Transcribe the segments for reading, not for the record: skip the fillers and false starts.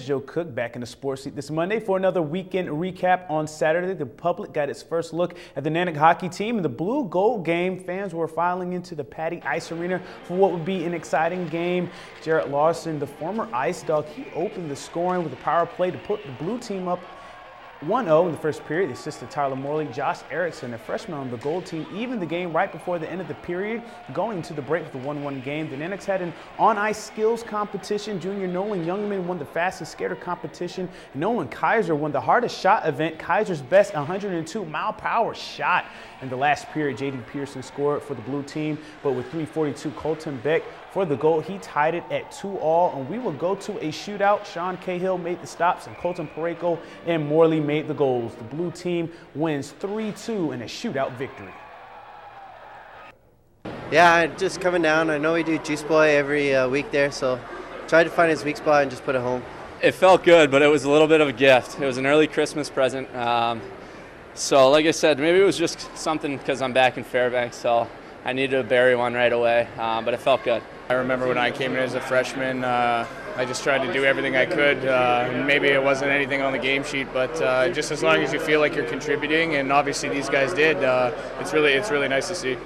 Joe Cook back in the sports seat this Monday for another weekend recap. On Saturday, the public got its first look at the Nanick hockey team. In the blue-gold game, fans were filing into the Patty Ice Arena for what would be an exciting game. Jarrett Larson, the former Ice Dog, he opened the scoring with a power play to put the blue team up 1-0 in the first period. The assistant Tyler Morley, Josh Erickson, a freshman on the gold team, evened the game right before the end of the period, going to the break with a 1-1 game. The Nannicks had an on-ice skills competition. Junior Nolan Youngman won the fastest skater competition. Nolan Kaiser won the hardest shot event. Kaiser's best 102-mile-per-hour shot. In the last period, J.D. Pearson scored for the blue team, but with 3:42, Colton Beck for the goal. He tied it at 2-2, and we will go to a shootout. Sean Cahill made the stops, and Colton Pareko and Morley made the goals. The blue team wins 3-2 in a shootout victory. Yeah, just coming down. I know we do Juice Boy every week there, so tried to find his weak spot and just put it home. It felt good, but it was a little bit of a gift. It was an early Christmas present. So like I said, maybe it was just something because I'm back in Fairbanks, so I needed to bury one right away, but it felt good. I remember when I came in as a freshman, I just tried to do everything I could. Maybe it wasn't anything on the game sheet, but just as long as you feel like you're contributing, and obviously these guys did, it's really nice to see.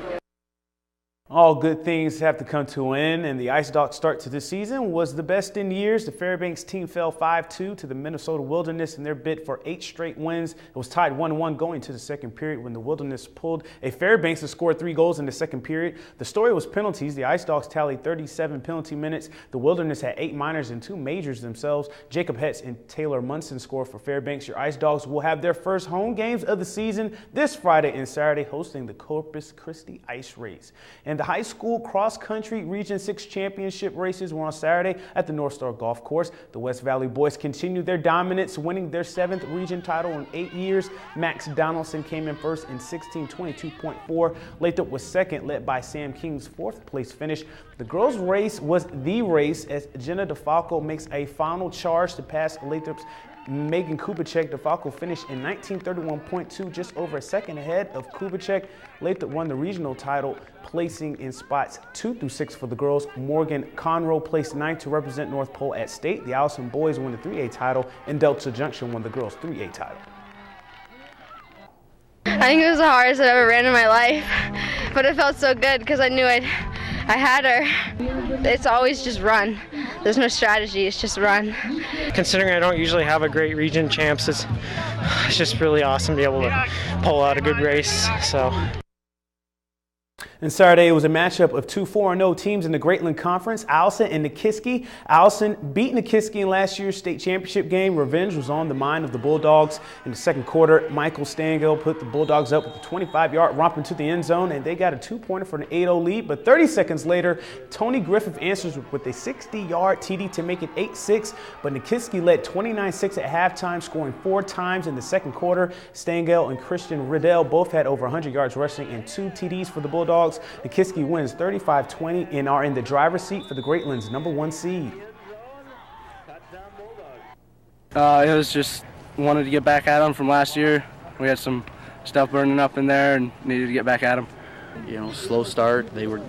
All good things have to come to an end, and the Ice Dogs' start to the season was the best in years. The Fairbanks team fell 5-2 to the Minnesota Wilderness in their bid for 8 straight wins. It was tied 1-1 going to the second period when the Wilderness pulled a Fairbanks and scored 3 goals in the second period. The story was penalties. The Ice Dogs tallied 37 penalty minutes. The Wilderness had 8 minors and 2 majors themselves. Jacob Hetz and Taylor Munson scored for Fairbanks. Your Ice Dogs will have their first home games of the season this Friday and Saturday, hosting the Corpus Christi Ice Race. And the high school cross-country Region 6 championship races were on Saturday at the North Star Golf Course. The West Valley boys continued their dominance, winning their 7th region title in 8 years. Max Donaldson came in first in 16:22.4. Lathrop was second, led by Sam King's 4th place finish. The girls' race was the race as Jenna DeFalco makes a final charge to pass Lathrop's Megan Kubicek. DeFalco finished in 19:31.2, just over a second ahead of Kubicek. Lathrop won the regional title, placing in spots 2 through 6 for the girls. Morgan Conroe placed 9th to represent North Pole at state. The Allison boys won the 3A title, and Delta Junction won the girls' 3A title. I think it was the hardest I've ever ran in my life, but it felt so good because I knew I had her. It's always just run. There's no strategy, it's just run. Considering I don't usually have a great region champs, it's just really awesome to be able to pull out a good race. So. And Saturday, it was a matchup of 2 4-0 teams in the Greatland Conference, Allison and Nikiski. Allison beat Nikiski in last year's state championship game. Revenge was on the mind of the Bulldogs. In the second quarter, Michael Stangel put the Bulldogs up with a 25-yard romp into the end zone, and they got a 2-pointer for an 8-0 lead. But 30 seconds later, Tony Griffith answers with a 60-yard TD to make it 8-6. But Nikiski led 29-6 at halftime, scoring 4 times in the second quarter. Stangel and Christian Riddell both had over 100 yards rushing and 2 TDs for the Bulldogs. Nikiski wins 35-20 and are in the driver's seat for the Greatland's #1 seed. It was just wanted to get back at them from last year. We had some stuff burning up in there and needed to get back at them. You know, slow start. They were,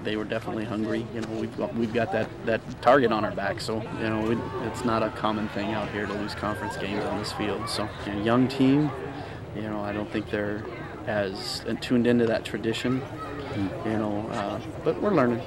they were definitely hungry. You know, we've got that target on our back. So, you know, it's not a common thing out here to lose conference games on this field. So, you know, young team. You know, I don't think they're as tuned into that tradition. You know, but we're learning.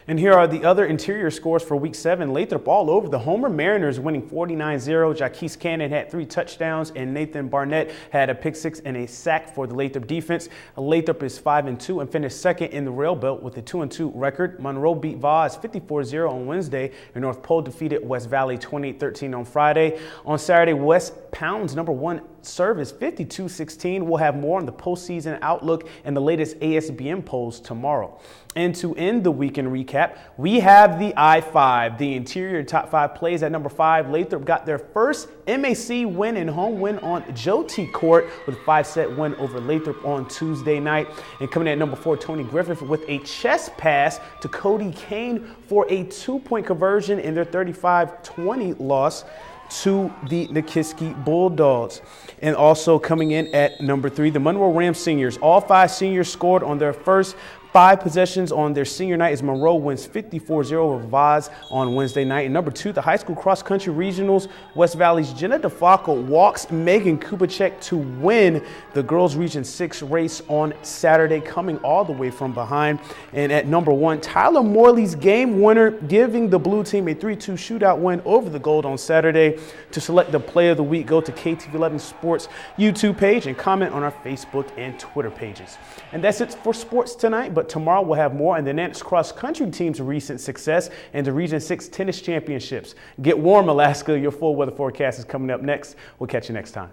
And here are the other interior scores for Week 7. Lathrop all over the Homer Mariners, winning 49-0. Jaquise Cannon had 3 touchdowns, and Nathan Barnett had a pick 6 and a sack for the Lathrop defense. Lathrop is 5-2 and finished second in the Rail Belt with a 2-2 record. Monroe beat Vaz 54-0 on Wednesday, and North Pole defeated West Valley 28-13 on Friday. On Saturday, West Pound's #1 service 52-16. We'll have more on the postseason outlook and the latest ASBM polls tomorrow. And to end the weekend recap, we have the I-5. The interior top 5 plays at number 5. Lathrop got their first MAC win and home win on Joe T. Court with a 5-set win over Lathrop on Tuesday night. And coming in at number 4, Tony Griffith with a chest pass to Cody Kane for a 2-point conversion in their 35-20 loss to the Nikiski Bulldogs. And also coming in at number 3, the Monroe Rams seniors. All 5 seniors scored on their first 5 possessions on their senior night as Monroe wins 54-0 over Vaz on Wednesday night. And number 2, the high school cross-country regionals, West Valley's Jenna DeFalco walks Megan Kubacek to win the girls Region 6 race on Saturday, coming all the way from behind. And at number 1, Tyler Morley's game winner, giving the blue team a 3-2 shootout win over the gold on Saturday. To select the play of the week, go to KTV11 Sports YouTube page and comment on our Facebook and Twitter pages. And that's it for sports tonight, but tomorrow we'll have more on the Nance cross-country team's recent success and the Region 6 tennis championships. Get warm, Alaska. Your full weather forecast is coming up next. We'll catch you next time.